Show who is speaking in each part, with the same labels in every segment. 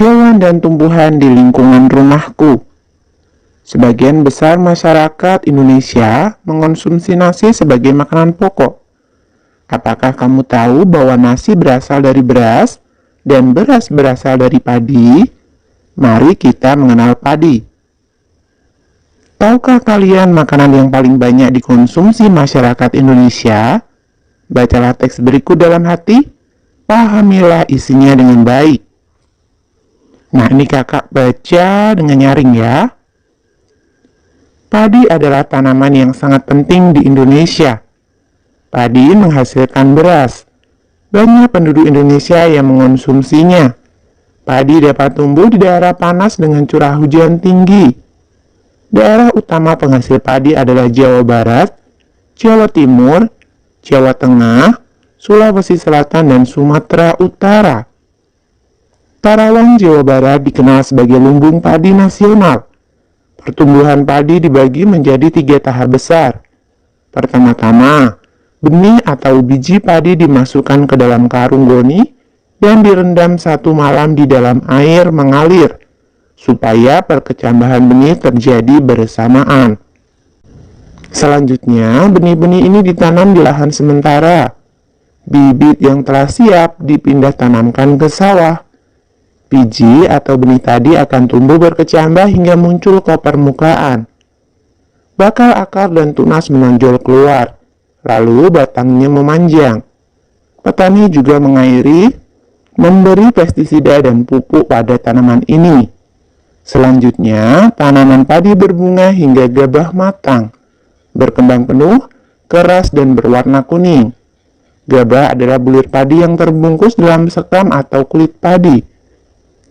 Speaker 1: hewan dan tumbuhan di lingkungan rumahku. Sebagian besar masyarakat Indonesia mengonsumsi nasi sebagai makanan pokok. Apakah kamu tahu bahwa nasi berasal dari beras dan beras berasal dari padi? Mari kita mengenal padi. Tahukah kalian makanan yang paling banyak dikonsumsi masyarakat Indonesia? Bacalah teks berikut dalam hati, pahamilah isinya dengan baik. Nah, ini kakak baca dengan nyaring ya. Padi adalah tanaman yang sangat penting di Indonesia. Padi menghasilkan beras. Banyak penduduk Indonesia yang mengonsumsinya. Padi dapat tumbuh di daerah panas dengan curah hujan tinggi. Daerah utama penghasil padi adalah Jawa Barat, Jawa Timur, Jawa Tengah, Sulawesi Selatan, dan Sumatera Utara. Karawang, Jawa Barat dikenal sebagai lumbung padi nasional. Pertumbuhan padi dibagi menjadi 3 tahap besar. Pertama-tama, benih atau biji padi dimasukkan ke dalam karung goni dan direndam 1 malam di dalam air mengalir, supaya perkecambahan benih terjadi bersamaan. Selanjutnya, benih-benih ini ditanam di lahan sementara. Bibit yang telah siap dipindah tanamkan ke sawah. Biji atau benih tadi akan tumbuh berkecambah hingga muncul ke permukaan. Bakal akar dan tunas menonjol keluar, lalu batangnya memanjang. Petani juga mengairi, memberi pestisida dan pupuk pada tanaman ini. Selanjutnya, tanaman padi berbunga hingga gabah matang, berkembang penuh, keras, dan berwarna kuning. Gabah adalah bulir padi yang terbungkus dalam sekam atau kulit padi.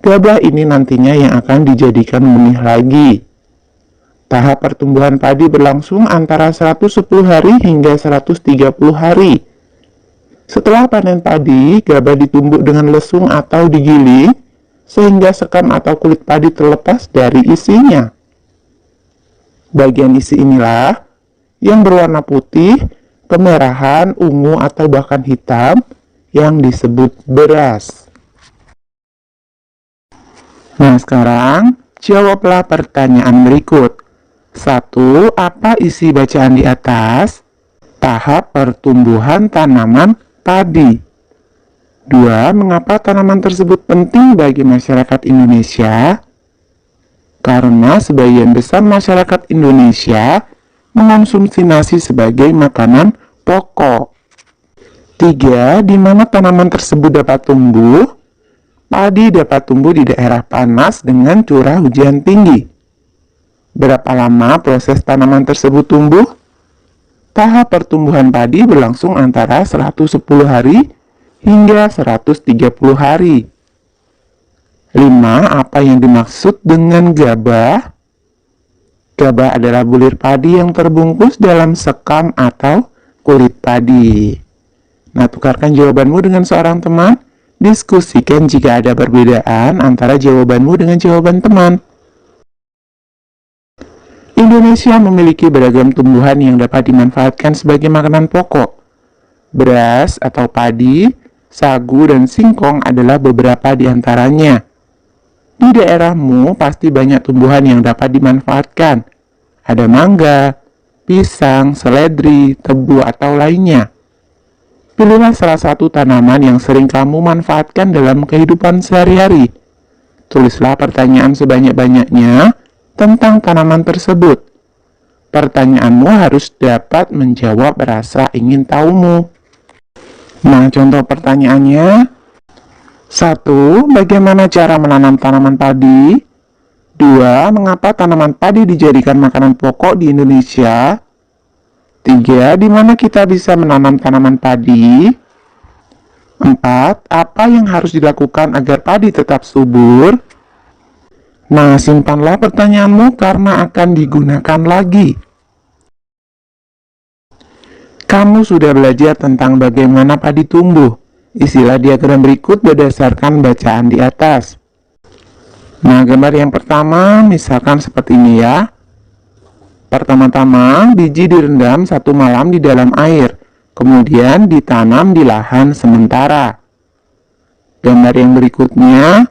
Speaker 1: Gabah ini nantinya yang akan dijadikan benih lagi. Tahap pertumbuhan padi berlangsung antara 110 hari hingga 130 hari. Setelah panen padi, gabah ditumbuk dengan lesung atau digiling, sehingga sekam atau kulit padi terlepas dari isinya. Bagian isi inilah yang berwarna putih, kemerahan, ungu, atau bahkan hitam yang disebut beras. Nah, sekarang jawablah pertanyaan berikut. 1. Apa isi bacaan di atas? Tahap pertumbuhan tanaman padi. 2. Mengapa tanaman tersebut penting bagi masyarakat Indonesia? Karena sebagian besar masyarakat Indonesia mengonsumsi nasi sebagai makanan pokok. 3. Di mana tanaman tersebut dapat tumbuh? Padi dapat tumbuh di daerah panas dengan curah hujan tinggi. Berapa lama proses tanaman tersebut tumbuh? Tahap pertumbuhan padi berlangsung antara 110 hari hingga 130 hari. 5. Apa yang dimaksud dengan gabah? Gabah adalah bulir padi yang terbungkus dalam sekam atau kulit padi. Nah, tukarkan jawabanmu dengan seorang teman. Diskusikan jika ada perbedaan antara jawabanmu dengan jawaban teman. Indonesia memiliki beragam tumbuhan yang dapat dimanfaatkan sebagai makanan pokok. Beras atau padi, sagu, dan singkong adalah beberapa di antaranya. Di daerahmu pasti banyak tumbuhan yang dapat dimanfaatkan. Ada mangga, pisang, seledri, tebu, atau lainnya. Pilihlah salah satu tanaman yang sering kamu manfaatkan dalam kehidupan sehari-hari. Tulislah pertanyaan sebanyak-banyaknya tentang tanaman tersebut. Pertanyaanmu harus dapat menjawab rasa ingin tahumu. Nah, contoh pertanyaannya. 1. Bagaimana cara menanam tanaman padi? 2. Mengapa tanaman padi dijadikan makanan pokok di Indonesia? 3. Di mana kita bisa menanam tanaman padi? 4. Apa yang harus dilakukan agar padi tetap subur? Nah, simpanlah pertanyaanmu karena akan digunakan lagi. Kamu sudah belajar tentang bagaimana padi tumbuh. Isilah diagram berikut berdasarkan bacaan di atas. Nah, gambar yang pertama misalkan seperti ini ya. Pertama-tama, biji direndam 1 malam di dalam air, kemudian ditanam di lahan sementara. Gambar yang berikutnya,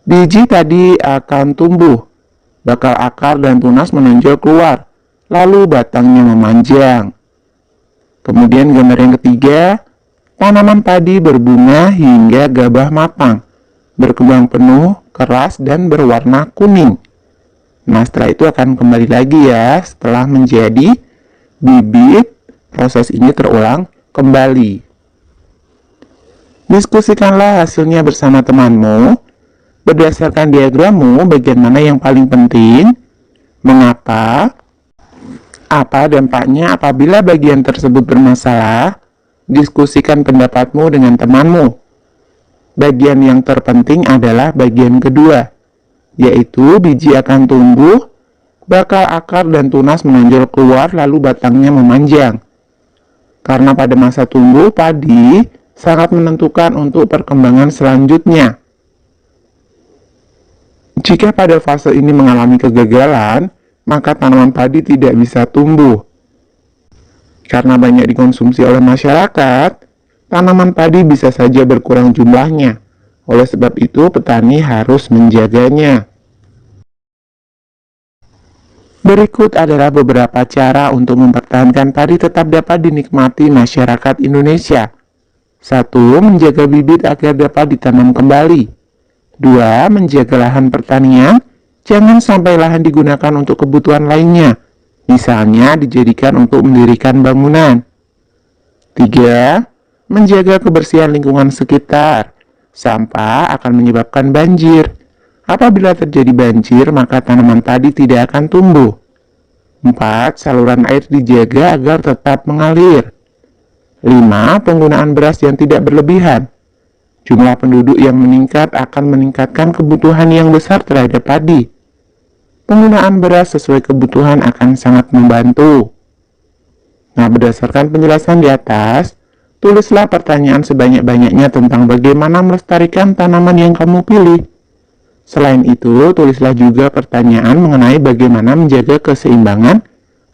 Speaker 1: Biji tadi akan tumbuh, bakal akar dan tunas menonjol keluar, lalu batangnya memanjang. Kemudian gambar yang ketiga, tanaman padi berbunga hingga gabah matang, berkembang penuh, keras, dan berwarna kuning. Nah, setelah itu akan kembali lagi ya, setelah menjadi bibit, proses ini terulang kembali. Diskusikanlah hasilnya bersama temanmu. Berdasarkan diagrammu, bagian mana yang paling penting? Mengapa? Apa dampaknya apabila bagian tersebut bermasalah? Diskusikan pendapatmu dengan temanmu. Bagian yang terpenting adalah bagian kedua, yaitu biji akan tumbuh, bakal akar dan tunas menonjol keluar, lalu batangnya memanjang. Karena pada masa tumbuh, padi sangat menentukan untuk perkembangan selanjutnya. Jika pada fase ini mengalami kegagalan, maka tanaman padi tidak bisa tumbuh. Karena banyak dikonsumsi oleh masyarakat, tanaman padi bisa saja berkurang jumlahnya. Oleh sebab itu, petani harus menjaganya. Berikut adalah beberapa cara untuk mempertahankan padi tetap dapat dinikmati masyarakat Indonesia. 1. Menjaga bibit agar dapat ditanam kembali. 2. Menjaga lahan pertanian, jangan sampai lahan digunakan untuk kebutuhan lainnya, misalnya dijadikan untuk mendirikan bangunan. 3. Menjaga kebersihan lingkungan sekitar, sampah akan menyebabkan banjir. Apabila terjadi banjir, maka tanaman padi tidak akan tumbuh. 4. Saluran air dijaga agar tetap mengalir. 5. Penggunaan beras yang tidak berlebihan. Jumlah penduduk yang meningkat akan meningkatkan kebutuhan yang besar terhadap padi. Penggunaan beras sesuai kebutuhan akan sangat membantu. Nah, berdasarkan penjelasan di atas, tulislah pertanyaan sebanyak-banyaknya tentang bagaimana melestarikan tanaman yang kamu pilih. Selain itu, tulislah juga pertanyaan mengenai bagaimana menjaga keseimbangan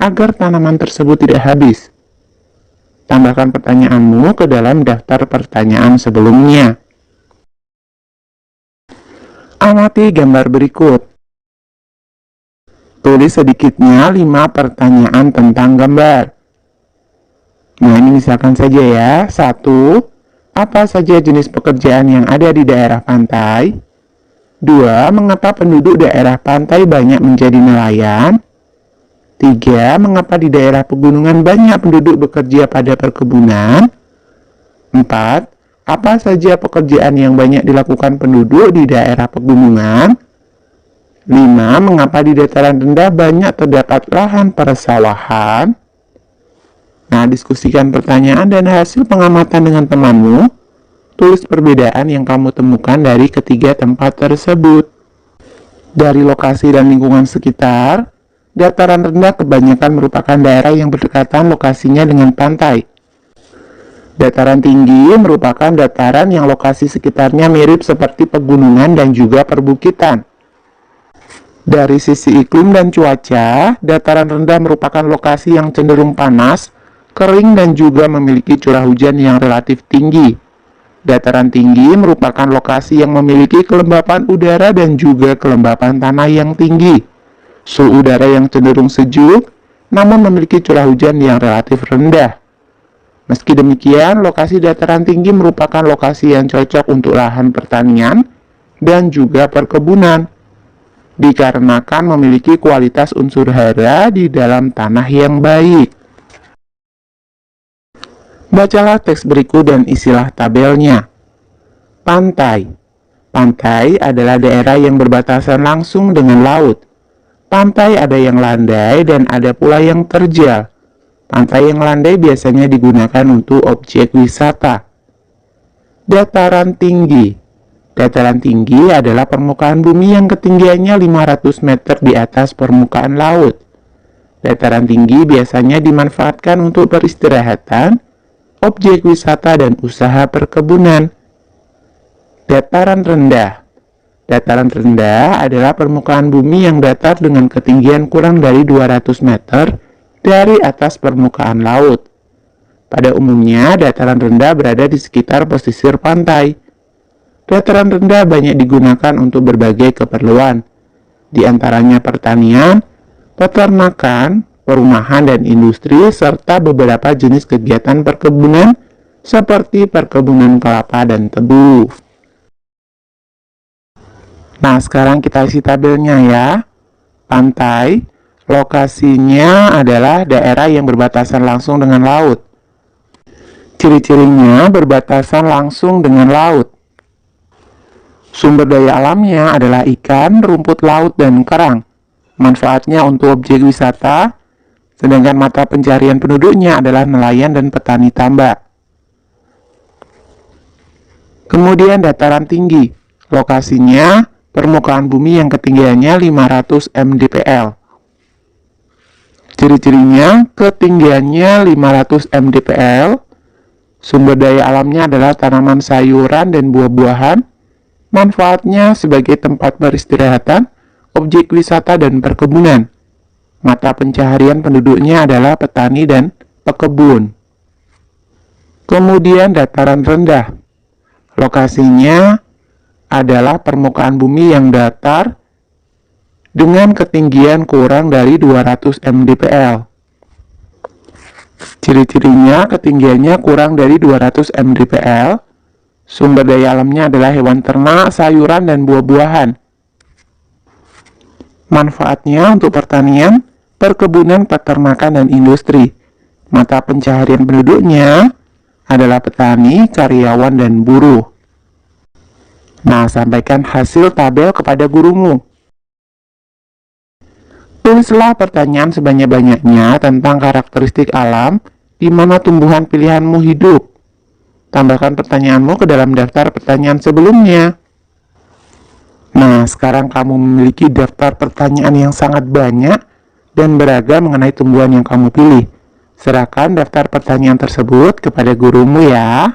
Speaker 1: agar tanaman tersebut tidak habis. Tambahkan pertanyaanmu ke dalam daftar pertanyaan sebelumnya. Amati gambar berikut. Tulis sedikitnya 5 pertanyaan tentang gambar. Nah, ini misalkan saja ya. 1. Apa saja jenis pekerjaan yang ada di daerah pantai? 2. Mengapa penduduk daerah pantai banyak menjadi nelayan? 3. Mengapa di daerah pegunungan banyak penduduk bekerja pada perkebunan? 4. Apa saja pekerjaan yang banyak dilakukan penduduk di daerah pegunungan? 5. Mengapa di dataran rendah banyak terdapat lahan persawahan? Nah, diskusikan pertanyaan dan hasil pengamatan dengan temanmu. Tulis perbedaan yang kamu temukan dari ketiga tempat tersebut. Dari lokasi dan lingkungan sekitar, dataran rendah kebanyakan merupakan daerah yang berdekatan lokasinya dengan pantai. Dataran tinggi merupakan dataran yang lokasi sekitarnya mirip seperti pegunungan dan juga perbukitan. Dari sisi iklim dan cuaca, dataran rendah merupakan lokasi yang cenderung panas, kering dan juga memiliki curah hujan yang relatif tinggi. Dataran tinggi merupakan lokasi yang memiliki kelembapan udara dan juga kelembapan tanah yang tinggi. Suhu udara yang cenderung sejuk, namun memiliki curah hujan yang relatif rendah. Meski demikian, lokasi dataran tinggi merupakan lokasi yang cocok untuk lahan pertanian dan juga perkebunan, dikarenakan memiliki kualitas unsur hara di dalam tanah yang baik. Bacalah teks berikut dan isilah tabelnya. Pantai. Pantai adalah daerah yang berbatasan langsung dengan laut. Pantai ada yang landai dan ada pula yang terjal. Pantai yang landai biasanya digunakan untuk objek wisata. Dataran tinggi. Dataran tinggi adalah permukaan bumi yang ketinggiannya 500 meter di atas permukaan laut. Dataran tinggi biasanya dimanfaatkan untuk peristirahatan, objek wisata, dan usaha perkebunan. Dataran rendah. Dataran rendah adalah permukaan bumi yang datar dengan ketinggian kurang dari 200 meter dari atas permukaan laut. Pada umumnya, dataran rendah berada di sekitar pesisir pantai. Dataran rendah banyak digunakan untuk berbagai keperluan, di antaranya pertanian, peternakan, perumahan dan industri, serta beberapa jenis kegiatan perkebunan seperti perkebunan kelapa dan tebu. Nah, sekarang kita isi tabelnya ya. Pantai, lokasinya adalah daerah yang berbatasan langsung dengan laut. Ciri-cirinya berbatasan langsung dengan laut. Sumber daya alamnya adalah ikan, rumput laut, dan kerang. Manfaatnya untuk objek wisata, sedangkan mata pencarian penduduknya adalah nelayan dan petani tambak. Kemudian dataran tinggi, lokasinya permukaan bumi yang ketinggiannya 500 mdpl. Ciri-cirinya ketinggiannya 500 mdpl, sumber daya alamnya adalah tanaman sayuran dan buah-buahan, manfaatnya sebagai tempat peristirahatan, objek wisata dan perkebunan. Mata pencaharian penduduknya adalah petani dan pekebun. Kemudian dataran rendah, lokasinya adalah permukaan bumi yang datar dengan ketinggian kurang dari 200 mdpl. Ciri-cirinya ketinggiannya kurang dari 200 mdpl, sumber daya alamnya adalah hewan ternak, sayuran, dan buah-buahan. Manfaatnya untuk pertanian, perkebunan, peternakan, dan industri. Mata pencaharian penduduknya adalah petani, karyawan, dan buruh. Nah, sampaikan hasil tabel kepada gurumu. Tulislah pertanyaan sebanyak-banyaknya tentang karakteristik alam di mana tumbuhan pilihanmu hidup. Tambahkan pertanyaanmu ke dalam daftar pertanyaan sebelumnya. Nah, sekarang kamu memiliki daftar pertanyaan yang sangat banyak dan beragam mengenai tumbuhan yang kamu pilih. Serahkan daftar pertanyaan tersebut kepada gurumu ya.